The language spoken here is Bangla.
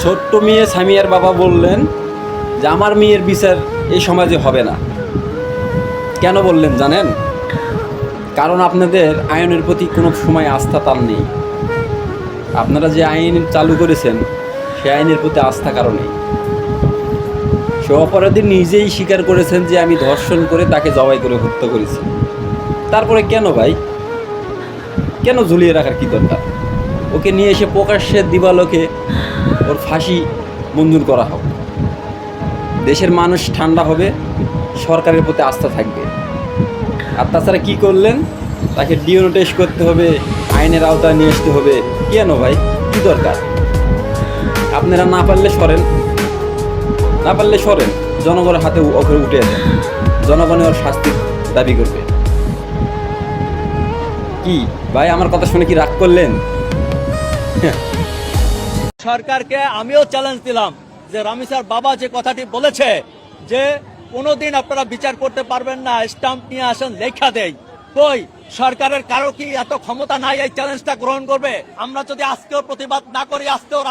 ছোট্ট মেয়ে সামিয়ার বাবা বললেন যে আমার মেয়ের বিচার এই সমাজে হবে না। কেন বললেন জানেন? কারণ আপনাদের আইনের প্রতি কোনো সময় আস্থা তার নেই। আপনারা যে আইন চালু করেছেন সে আইনের প্রতি আস্থা কারো নেই। সে অপরাধী নিজেই স্বীকার করেছেন যে আমি ধর্ষণ করে তাকে জবাই করে হত্যা করেছি। তারপরে কেন ভাই, কেন ঝুলিয়ে রাখার কি দরকার? ওকে নিয়ে এসে প্রকাশ্যে দিবালোকে ওর ফাঁসি মঞ্জুর করা হোক। দেশের মানুষ ঠান্ডা হবে, সরকারের প্রতি আস্থা থাকবে। আর তাছাড়া কী করলেন? তাকে ডিএনএ টেস্ট করতে হবে, আইনের আওতায় নিয়ে আসতে হবে। কেন ভাই, কী দরকার? আপনারা না পারলে সরেন, না পারলে সরেন, জনগণের হাতে ওকে উঠে দেন, জনগণের ওর শাস্তির দাবি করবে। কি ভাই, আমার কথা শুনে কি রাগ করলেন? সরকারকে আমিও চ্যালেঞ্জ দিলাম যে রামিসার বাবা যে কথাটি বলেছে যে কোনোদিন আপনারা বিচার করতে পারবেন না, স্টাম্প নিয়ে আসেন লেখা দেয়। কই সরকারের কারো কি এত ক্ষমতা নাই এই চ্যালেঞ্জটা গ্রহণ করবে? আমরা যদি আজকেও প্রতিবাদ না করি, আজকেও